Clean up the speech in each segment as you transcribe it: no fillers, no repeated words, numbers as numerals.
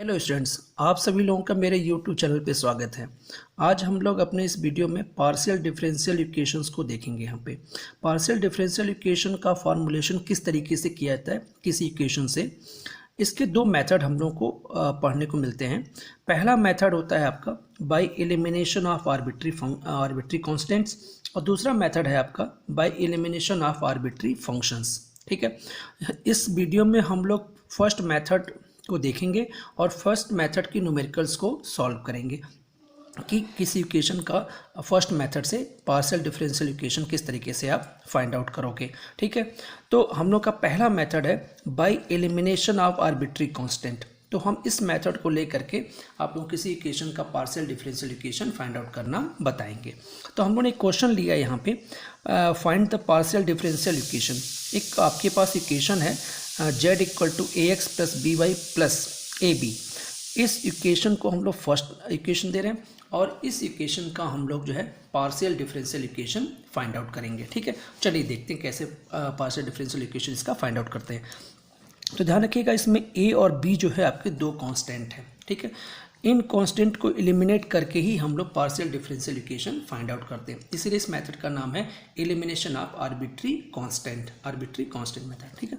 Hello students, आप सभी लोगों का मेरे यूट्यूब चैनल पे स्वागत है। आज हम लोग अपने इस वीडियो में पार्शियल डिफरेंशियल इक्वेशंस को देखेंगे। यहाँ पे पार्शियल डिफरेंशियल इक्वेशन का फॉर्मूलेशन किस तरीके से किया जाता है किसी इक्वेशन से। इसके दो मेथड हम लोगों को पढ़ने को मिलते हैं। पहला मेथड होता है आपका by elimination of arbitrary constants और दूसरा मेथड है आपका by elimination of arbitrary functions. ठीक है, इस वीडियो में हम लोग फर्स्ट मेथड को देखेंगे और फर्स्ट मेथड की न्यूमेरिकल्स को सॉल्व करेंगे कि किसी इक्वेशन का फर्स्ट मेथड से पार्शियल डिफरेंशियल इक्वेशन किस तरीके से आप फाइंड आउट करोगे। ठीक है, तो हम लोग का पहला मेथड है by elimination of arbitrary constant. तो हम इस मेथड को लेकर के आप लोग किसी इक्वेशन का partial differential equation find out करना बताएंगे। तो हम लोगों ने एक क्वेश्चन लिया यहाँ पे, find the partial differential equation. एक आपके पास इक्वेशन है z equal to a x plus b y plus a b. इस इक्वेशन को हम लोग फर्स्ट इक्वेशन दे रहे हैं और इस इक्वेशन का हम लोग जो है partial differential equation find out करेंगे। ठीक है, चलिए देखते हैं कैसे पार्शियल डिफरेंशियल इक्वेशन इसका फाइंड आउट करते हैं। तो ध्यान रखिएगा, इसमें ए और बी जो है आपके दो कांस्टेंट हैं। ठीक है, इन कांस्टेंट को एलिमिनेट करके ही हम लोग partial differential equation find out करते हैं। इसीलिए इस मेथड का नाम है elimination of arbitrary constant method. ठीक है,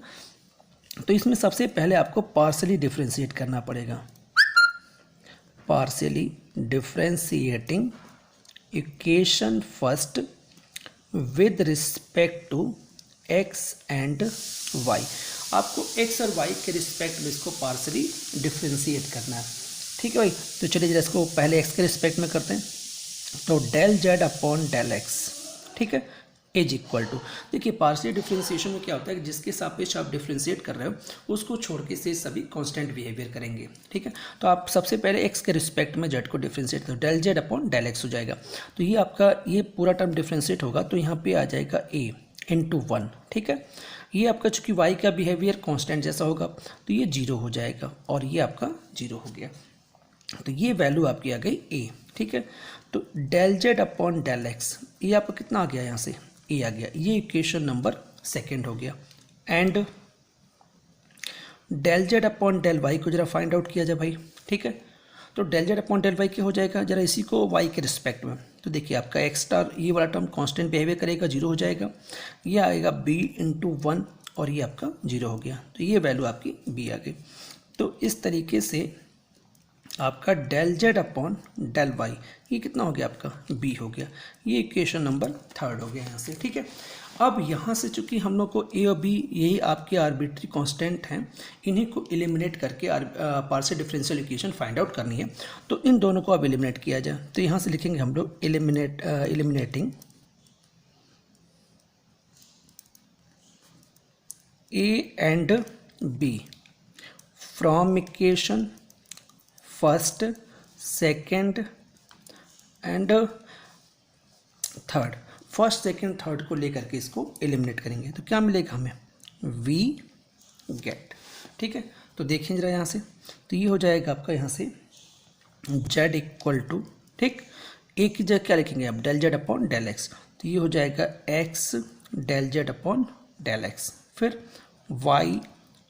तो इसमें सबसे पहले आपको पार्शियली डिफरेंशिएट करना पड़ेगा। Partially differentiating equation first with respect to x and Y. आपको एक्स और वाई के रिस्पेक्ट में इसको पार्शियली डिफरेंशिएट करना है। ठीक है भाई, तो चलिए जरा इसको पहले एक्स के रिस्पेक्ट में करते हैं। तो del Z upon del x, ठीक है, इज इक्वल टू, देखिए पार्शियल डिफरेंशिएशन में क्या होता है कि जिसके सापेक्ष आप डिफरेंशिएट कर रहे हो उसको छोड़ के से सभी कांस्टेंट बिहेवियर करेंगे। ठीक है, तो आप सबसे पहले एक्स के रिस्पेक्ट में जेड को डिफरेंशिएट करो, del Z upon del x हो जाएगा। तो ये आपका ये पूरा टर्म डिफरेंशिएट होगा तो यहाँ पे आ जाएगा ए इंटू वन। ठीक है, ये आपका चूंकि वाई का बिहेवियर कांस्टेंट जैसा होगा तो ये जीरो हो जाएगा और ये आपका जीरो हो गया। तो ये वैल्यू आपकी आ गई ए। ठीक है, तो del Z upon del x ये आपका कितना आ गया, यहाँ से ए आ गया, ये इक्वेशन नंबर सेकेंड हो गया। And del Z upon del y को जरा फाइंड आउट किया जाए भाई। ठीक है, तो del Z upon del y क्या हो जाएगा, जरा इसी को वाई के रिस्पेक्ट में। तो देखिए आपका एक्स स्टार ये वाला टर्म कांस्टेंट बिहेवियर करेगा, जीरो हो जाएगा, ये आएगा बी इंटू वन और ये आपका जीरो हो गया। तो ये वैल्यू आपकी बी आ गई। तो इस तरीके से आपका del Z upon del Y ये कितना हो गया, आपका बी हो गया। ये इक्वेशन नंबर थर्ड हो गया यहाँ से। ठीक है, अब यहाँ से चूंकि हम लोग को ए और बी यही आपके आर्बिट्री कांस्टेंट हैं, इन्हीं को एलिमिनेट करके partial differential equation find out करनी है। तो इन दोनों को अब एलिमिनेट किया जाए तो यहाँ से लिखेंगे हम लोग eliminating a and b from equation first second and third. First second third को लेकर के इसको एलिमिनेट करेंगे तो क्या मिलेगा हमें, वी गेट। ठीक है, तो देखिए जरा यहाँ से, तो ये हो जाएगा आपका यहाँ से जेड इक्वल टू, ठीक, एक की जगह क्या लिखेंगे आप, del Z upon del X, तो ये हो जाएगा X del Z upon del X, फिर Y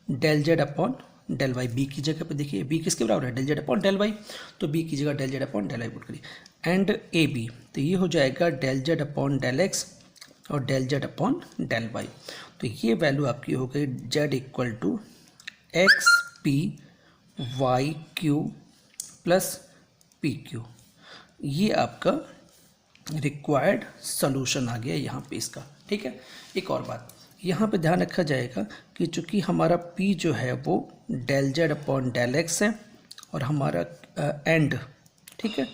del Z upon del Y, B की जगह पे देखिए बी किसके बराबर है, del Z upon del Y, तो बी की जगह del Z upon del Y put करिए। एंड ए बी, तो ये हो जाएगा del Z upon del X और del Z upon del Y. तो ये वैल्यू आपकी हो गई z equal to x p y q plus p q. ये आपका रिक्वायर्ड सोल्यूशन आ गया यहाँ पे इसका। ठीक है, एक और बात यहाँ पे ध्यान रखा जाएगा कि चूंकि हमारा P जो है वो del Z upon del x है और हमारा एंड, ठीक है,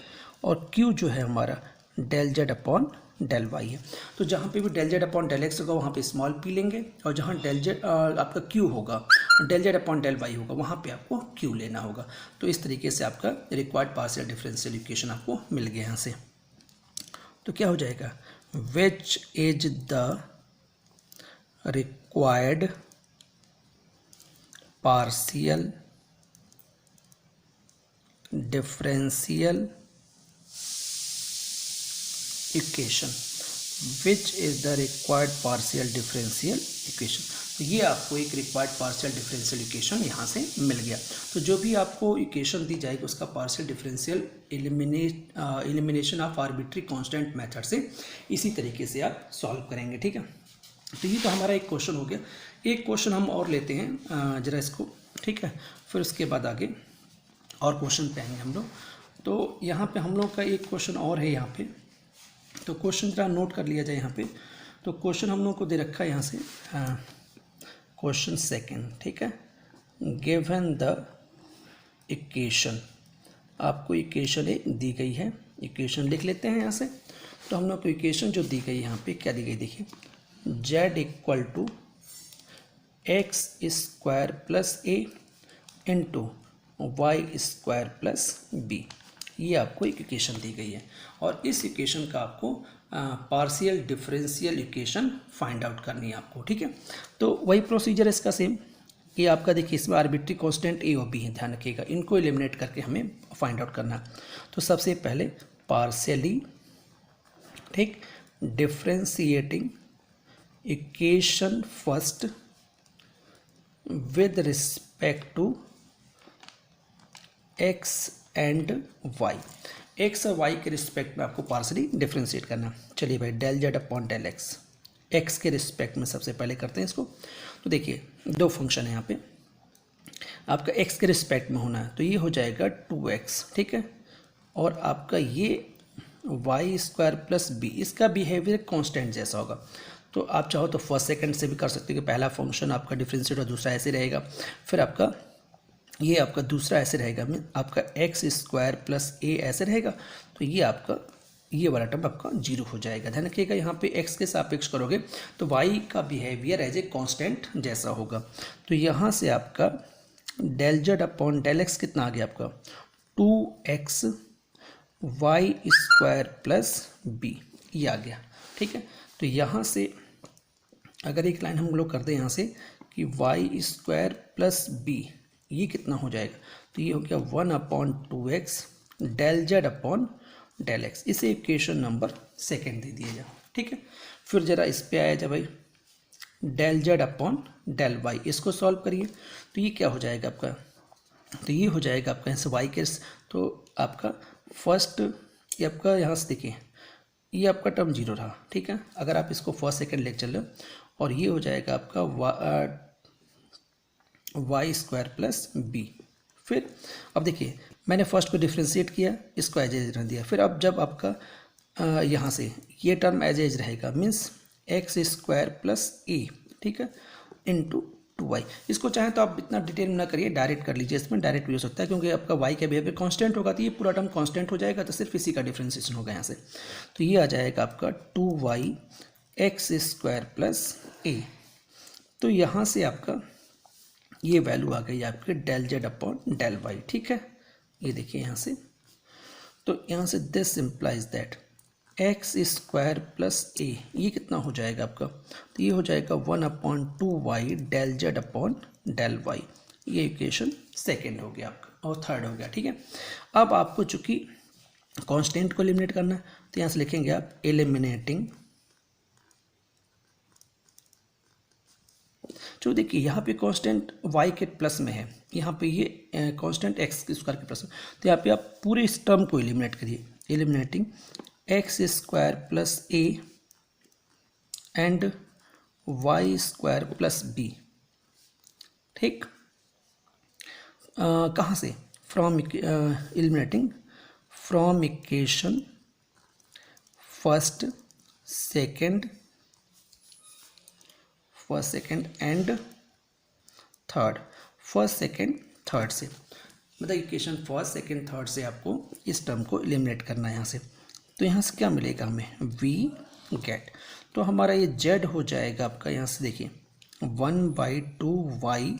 और Q जो है हमारा del Z upon del y है। तो जहाँ पे भी del Z upon del x होगा वहाँ पे स्मॉल p लेंगे और जहाँ डेल जेड आपका Q होगा, del Z upon del y होगा, वहाँ पे आपको Q लेना होगा। तो इस तरीके से आपका रिक्वायर्ड पार्शियल डिफरेंशियल इक्वेशन आपको मिल गया यहाँ से। तो क्या हो जाएगा, विच is the required partial differential equation। Which is the required partial differential equation. तो ये आपको एक रिक्वायर्ड पार्शियल डिफरेंशियल इक्वेशन यहाँ से मिल गया। तो जो भी आपको इक्वेशन दी जाएगी उसका partial differential elimination of arbitrary constant method से इसी तरीके से आप सॉल्व करेंगे, ठीक है। तो ये तो हमारा एक क्वेश्चन हो गया। एक क्वेश्चन हम और लेते हैं ज़रा इसको, ठीक है, फिर उसके बाद आगे और क्वेश्चन पे आएंगे हम लोग। तो यहाँ पे हम लोग का एक क्वेश्चन और है यहाँ पे, तो क्वेश्चन जरा नोट कर लिया जाए यहाँ पे। तो क्वेश्चन हम लोग को दे रखा है यहाँ से क्वेश्चन सेकंड, ठीक है। गिवन द इक्वेशन, आपको इक्वेशन एक दी गई है, इक्वेशन लिख लेते हैं यहाँ से। तो हम लोग को इक्वेशन जो दी गई यहाँ पे क्या दी गई, देखिए z equal to x square plus a into y square plus b, ये आपको एक इक्वेशन दी गई है और इस इक्वेशन का आपको partial differential equation find out करनी है आपको, ठीक है। तो वही प्रोसीजर है इसका सेम, कि आपका देखिए इसमें आर्बिट्री कांस्टेंट ए और बी है, ध्यान रखिएगा, इनको एलिमिनेट करके हमें फाइंड आउट करना है। तो सबसे पहले पार्शियली, ठीक, differentiating equation first with respect to x and y, x और वाई के रिस्पेक्ट में आपको पार्शियली डिफरेंशिएट करना। चलिए भाई, del Z upon del x, x के रिस्पेक्ट में सबसे पहले करते हैं इसको। तो देखिए दो फंक्शन है यहाँ पे, आपका एक्स के रिस्पेक्ट में होना है, तो ये हो जाएगा 2x, ठीक है, और आपका ये वाई स्क्वायर प्लस बी, इसका बिहेवियर कांस्टेंट जैसा होगा। तो आप चाहो तो फर्स्ट सेकंड से भी कर सकते हो कि पहला फंक्शन आपका डिफरेंशिएट और दूसरा ऐसे रहेगा, फिर आपका ये आपका दूसरा ऐसे रहेगा, आपका एक्स स्क्वायर प्लस ए ऐसे रहेगा, तो ये आपका ये वाला टर्म आपका जीरो हो जाएगा। ध्यान रखिएगा यहाँ पे एक्स के सापेक्ष करोगे तो वाई का बिहेवियर एज ए कांस्टेंट जैसा होगा। तो यहाँ से आपका del Z upon del x कितना आ गया आपका 2x Y square plus b, ये आ गया, ठीक है। तो यहाँ से अगर एक लाइन हम लोग कर दें यहाँ से कि वाई स्क्वायर प्लस बी, ये कितना हो जाएगा, तो ये हो गया 1/2x del Z upon del x, इसे इक्वेशन नंबर सेकेंड दे दिया जाए, ठीक है। फिर जरा इस पे आया जाए भाई, del Z upon del y, इसको सॉल्व करिए, तो ये क्या हो जाएगा आपका, तो ये हो जाएगा आपका यहाँ से वाई के, तो आपका फर्स्ट ये आपका यहाँ से देखिए ये आपका टर्म जीरो रहा, ठीक है, अगर आप इसको फर्स्ट सेकेंड लेके चलो, और ये हो जाएगा आपका वाई स्क्वायर प्लस बी। फिर अब देखिए मैंने फर्स्ट को डिफ्रेंशिएट किया, इसको एज एज रख दिया, फिर अब जब आपका यहाँ से ये टर्म एज एज रहेगा, मीन्स एक्स स्क्वायर प्लस ए, ठीक है, इंटू 2y, इसको चाहें तो आप इतना डिटेल ना करिए, डायरेक्ट कर लीजिए, इसमें डायरेक्ट भी हो सकता है क्योंकि आपका y का बिहेवियर कांस्टेंट होगा, तो ये पूरा टर्म कांस्टेंट हो जाएगा, तो सिर्फ इसी का डिफ्रेंशिएशन होगा यहाँ से। तो ये आ जाएगा आपका 2y एक्स स्क्वायर प्लस ए, तो यहाँ से आपका ये वैल्यू आ गई आपके del Z upon del Y, ठीक है, ये देखिए यहाँ से। तो यहाँ से this implies that X square plus A, ये कितना हो जाएगा आपका, तो ये हो जाएगा 1/2y del Z upon del Y, ये इक्वेशन सेकेंड हो गया आपका और थर्ड हो गया, ठीक है। अब आपको चूंकि कांस्टेंट को एलिमिनेट करना है, तो यहाँ से लिखेंगे आप एलिमिनेटिंग, जो देखिए यहाँ पे कांस्टेंट y के प्लस में है, यहाँ पे ये कांस्टेंट x स्क्वायर के प्लस में, तो यहाँ पे आप पूरे इस टर्म को एलिमिनेट करिए, eliminating x square plus a and y square plus b, ठीक, कहाँ से, from eliminating from equation first second and third, first second third से, मतलब इक्वेशन फर्स्ट सेकेंड थर्ड से आपको इस टर्म को एलिमिनेट करना है यहाँ से। तो यहाँ से क्या मिलेगा हमें, वी गेट, तो हमारा ये जेड हो जाएगा आपका यहाँ से देखिए 1/2y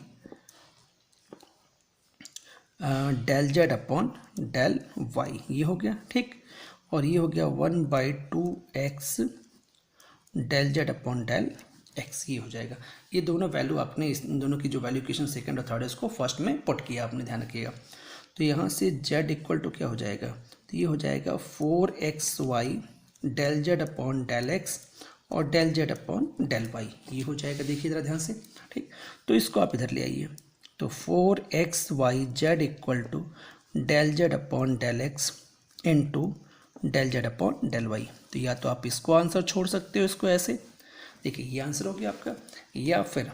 del Z upon del Y, ये हो गया, ठीक, और ये हो गया 1/2x del Z upon del x, ये हो जाएगा। ये दोनों वैल्यू आपने इन दोनों की जो वैल्यू इक्वेशन सेकंड और थर्ड है उसको फर्स्ट में पुट किया, आपने ध्यान रखिएगा। तो यहाँ से z इक्वल टू क्या हो जाएगा, तो ये हो जाएगा 4xy del Z upon del X और del Z upon del Y, ये हो जाएगा। देखिए ज़रा ध्यान से, ठीक। तो इसको आप इधर ले आइए, तो 4xyz equal to del Z upon del x into del Z upon del Y. तो या तो आप इसको आंसर छोड़ सकते हो, इसको ऐसे, देखिए ये आंसर हो गया आपका, या फिर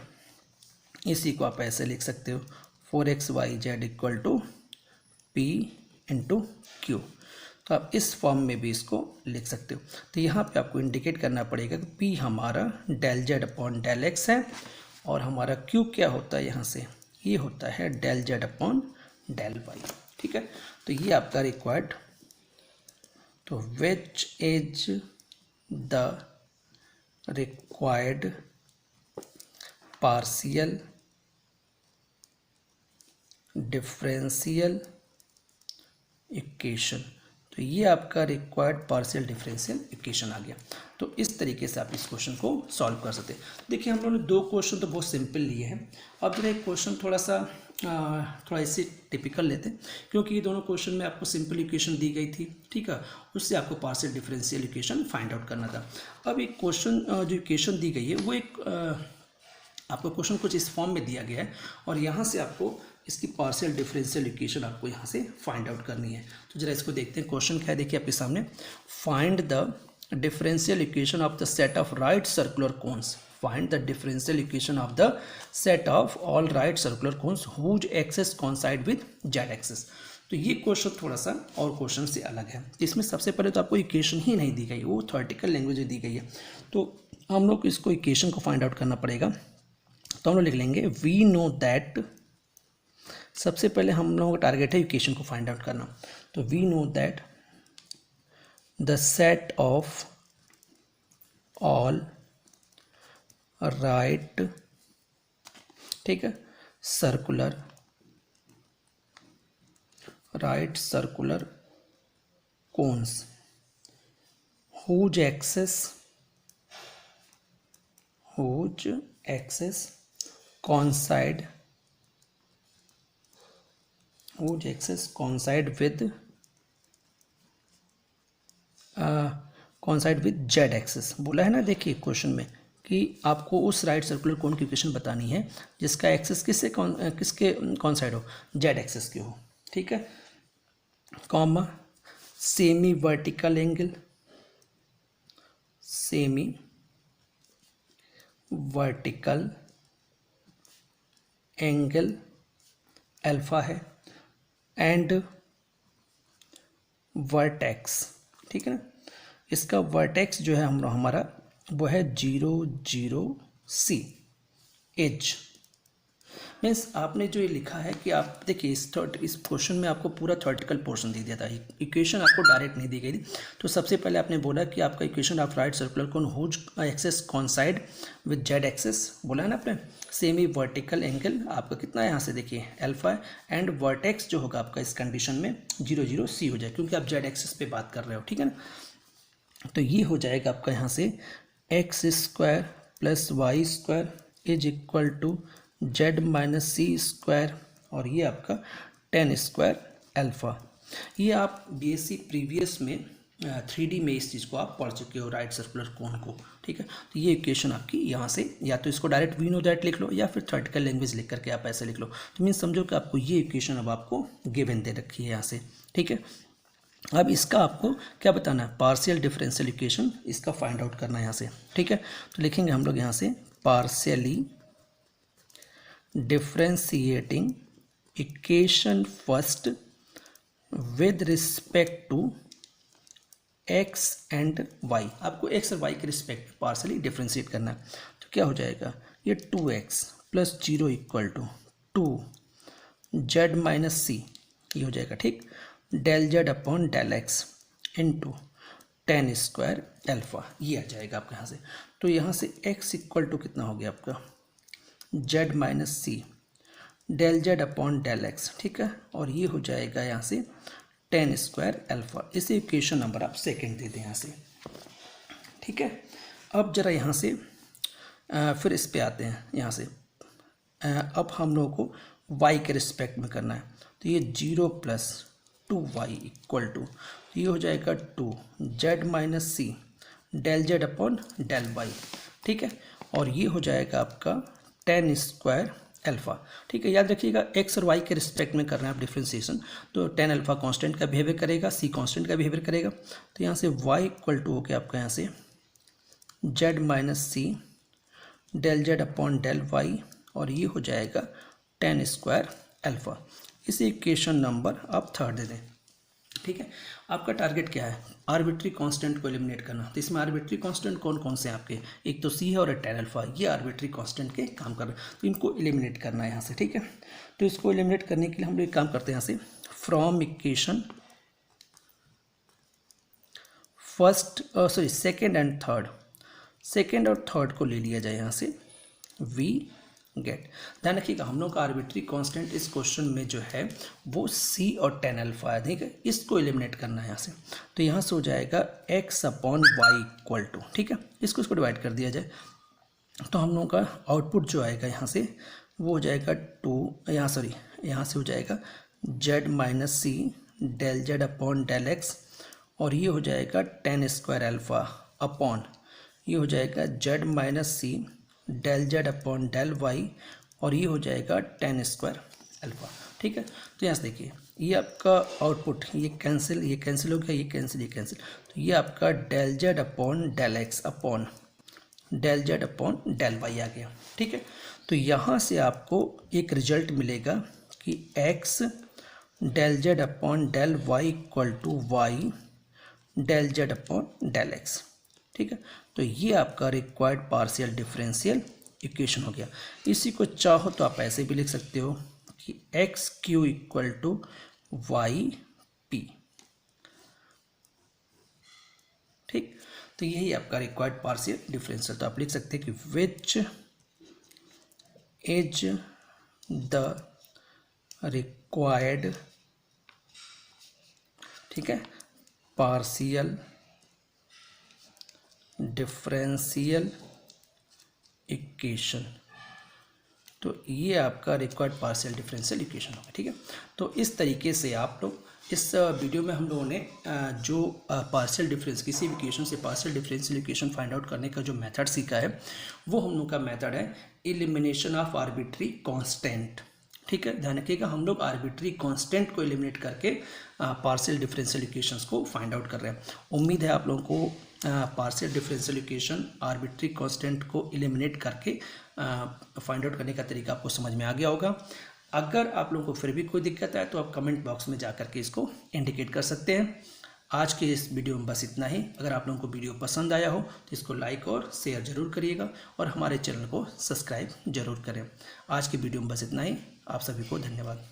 इसी को आप ऐसे लिख सकते हो 4xyz equal to p into q. तो आप इस फॉर्म में भी इसको लिख सकते हो। तो यहाँ पे आपको इंडिकेट करना पड़ेगा कि पी हमारा del Z upon del x है और हमारा क्यू क्या होता है यहाँ से, ये होता है del Z upon del Y, ठीक है। तो ये आपका रिक्वायर्ड, तो which is the required partial differential equation. तो ये आपका रिक्वायर्ड पार्शियल डिफरेंशियल इक्वेशन आ गया। तो इस तरीके से आप इस क्वेश्चन को सॉल्व कर सकते हैं। देखिए हम लोगों ने दो क्वेश्चन तो बहुत सिंपल लिए हैं। अब जरा एक क्वेश्चन थोड़ा इसे टिपिकल लेते हैं, क्योंकि ये दोनों क्वेश्चन में आपको सिंपल इक्वेशन दी गई थी, ठीक है, उससे आपको partial differential equation find out करना था। अब एक क्वेश्चन जो इक्वेशन दी गई है वो एक आपको क्वेश्चन कुछ इस फॉर्म में दिया गया है और यहाँ से आपको इसकी पार्शियल डिफरेंशियल इक्वेशन आपको यहाँ से फाइंड आउट करनी है। तो जरा इसको देखते हैं, क्वेश्चन क्या है, देखिए आपके सामने, find the differential equation of the set of right circular cones, find the differential equation of the set of all right circular cones whose axes coincide with z axes. तो ये क्वेश्चन थोड़ा सा और क्वेश्चन से अलग है। इसमें सबसे पहले तो आपको इक्वेशन ही नहीं दी गई, वो थ्योरेटिकल लैंग्वेज में दी गई है। तो हम लोग इसको इक्वेशन को फाइंड आउट करना पड़ेगा। तो हम लोग लिख लेंगे वी नो दैट, सबसे पहले हम लोगों का टारगेट है इक्वेशन को फाइंड आउट करना। तो we know that the set of all right, ठीक है, circular cones whose axes coincide with z axes बोला है ना। देखिए क्वेश्चन में कि आपको उस राइट सर्कुलर कोन की इक्वेशन बतानी है जिसका एक्सेस किसके कॉन्साइड हो, जेड एक्सेस के हो, ठीक है, comma semi vertical angle alpha है एंड वर्टेक्स, ठीक है ना। इसका वर्टेक्स जो है हमारा वो है 0 0 C एज। मीन्स आपने जो ये लिखा है कि आप देखिए इस क्वेश्चन में आपको पूरा थ्योरेटिकल पोर्शन दे दिया था, इक्वेशन आपको डायरेक्ट नहीं दी गई थी। तो सबसे पहले आपने बोला कि आपका equation of right circular cone whose axes coincide with z axes, बोला है ना आपने। सेमी वर्टिकल एंगल आपका कितना है यहाँ से देखिए अल्फा, एंड वर्टेक्स जो होगा आपका इस कंडीशन में 0 0 C हो जाए, क्योंकि आप जेड एक्सेस पे बात कर रहे हो, ठीक है ना। तो ये हो जाएगा आपका यहाँ से x square plus y square is equal to z minus c square, और ये आपका 10 स्क्वायर अल्फा। ये आप बीएससी प्रीवियस में 3D में इस चीज़ को आप पढ़ चुके हो, राइट सर्कुलर कोन को, ठीक है। तो ये इक्वेशन आपकी यहाँ से या तो इसको डायरेक्ट वी नो दैट लिख लो या फिर थ्योरेटिकल लैंग्वेज लिख करके आप ऐसे लिख लो। तो मीन समझो कि आपको ये इक्वेशन अब आपको गिवन दे रखी है यहाँ से, ठीक है। अब इसका आपको क्या बताना है, पार्शियल डिफरेंशियल इक्वेशन इसका फाइंड आउट करना है यहाँ से, ठीक है। तो लिखेंगे हम लोग यहाँ से partially differentiating equation first with respect to x and Y. आपको एक्स और वाई के रिस्पेक्ट पार्शियली डिफरेंशिएट करना है। तो क्या हो जाएगा, ये 2x plus 0 equal to 2 Z minus C, ये हो जाएगा, ठीक, del Z upon del x into 10 square alpha, ये आ जाएगा आपके यहाँ से। तो यहाँ से x इक्वल टू कितना हो गया आपका Z minus C del Z upon del x, ठीक है, और ये हो जाएगा यहाँ से 10 स्क्वायर अल्फा। इसे इक्वेशन नंबर आप सेकेंड दे दें यहाँ से, ठीक है। अब जरा यहाँ से फिर इस पे आते हैं, यहाँ से अब हम लोगों को y के रिस्पेक्ट में करना है। तो ये 0 प्लस 2y इक्वल टू, ये हो जाएगा 2z minus C del Z upon del Y, ठीक है। और ये हो जाएगा आपका टेन स्क्वायर अल्फा, ठीक है। याद रखिएगा एक्स और वाई के रिस्पेक्ट में कर रहे हैं आप डिफ्रेंसिएशन, तो टेन अल्फा कांस्टेंट का बिहेवियर करेगा, सी कांस्टेंट का बिहेवियर करेगा। तो यहाँ से y इक्वल टू हो गया आपका यहाँ से z minus C del Z upon del Y, और ये हो जाएगा टेन स्क्वायर अल्फा। इस इक्वेशन नंबर आप थर्ड दे दें, ठीक है। आपका टारगेट क्या है? आर्बिट्री कांस्टेंट को एलिमिनेट करना। तो इसमें आर्बिट्री कांस्टेंट कौन कौन से हैं आपके? एक तो सी है और टेन अल्फा, ये आर्बिट्री कांस्टेंट के काम कर रहे हैं, तो इनको एलिमिनेट करना है यहाँ से, ठीक है। तो इसको एलिमिनेट करने के लिए हम लोग एक काम करते हैं, यहाँ से from equation second and third, second और थर्ड को ले लिया जाए यहाँ से, वी गेट। ध्यान रखिएगा हम लोग का आर्बिट्री कांस्टेंट इस क्वेश्चन में जो है वो सी और टेन अल्फा है, ठीक है। इसको एलिमिनेट करना है यहाँ से, तो यहाँ से हो जाएगा x upon y equal to, ठीक है। इसको डिवाइड कर दिया जाए तो हम लोगों का आउटपुट जो आएगा यहाँ से वो हो जाएगा यहाँ से हो जाएगा z minus C del Z upon del X, और ये हो जाएगा टेन स्क्वायर अल्फा अपॉन ये हो जाएगा z minus C del Z upon del Y, और ये हो जाएगा टेन स्क्वायर अल्फा, ठीक है। तो यहाँ से देखिए ये आपका आउटपुट, ये कैंसिल हो गया, ये कैंसिल, तो ये आपका del Z upon del X upon del Z upon del Y आ गया, ठीक है। तो यहाँ से आपको एक रिजल्ट मिलेगा कि x del Z upon del y equal to y del Z upon del x, ठीक है। तो ये आपका रिक्वायर्ड पार्शियल डिफरेंशियल इक्वेशन हो गया। इसी को चाहो तो आप ऐसे भी लिख सकते हो कि x q equal to y p, ठीक। तो यही आपका रिक्वायर्ड पार्शियल डिफरेंशियल। तो आप लिख सकते हैं कि विच इज द रिक्वायर्ड, ठीक है, पार्शियल डिफरेंशियल इक्वेशन। तो ये आपका रिक्वायर्ड पार्शियल डिफरेंशियल इक्वेशन होगा, ठीक है। तो इस तरीके से आप लोग इस वीडियो में हम लोगों ने जो पार्शियल डिफरेंस, किसी भी इक्वेशन से partial differential equation find out करने का जो मेथड सीखा है वो हम लोग का मेथड है एलिमिनेशन ऑफ आर्बिट्री कांस्टेंट, ठीक है। ध्यान रखिएगा हम लोग आर्बिट्री कांस्टेंट को एलिमिनेट करके पार्शियल डिफरेंशियल इक्वेशंस को फाइंड आउट कर रहे हैं। उम्मीद है आप लोगों को partial differential equation arbitrary constant को एलिमिनेट करके फाइंड आउट करने का तरीका आपको समझ में आ गया होगा। अगर आप लोगों को फिर भी कोई दिक्कत है तो आप कमेंट बॉक्स में जा करके इसको इंडिकेट कर सकते हैं। आज के इस वीडियो में बस इतना ही। अगर आप लोगों को वीडियो पसंद आया हो तो इसको लाइक और शेयर ज़रूर करिएगा और हमारे चैनल को सब्सक्राइब जरूर करें। आज की वीडियो में बस इतना ही। आप सभी को धन्यवाद।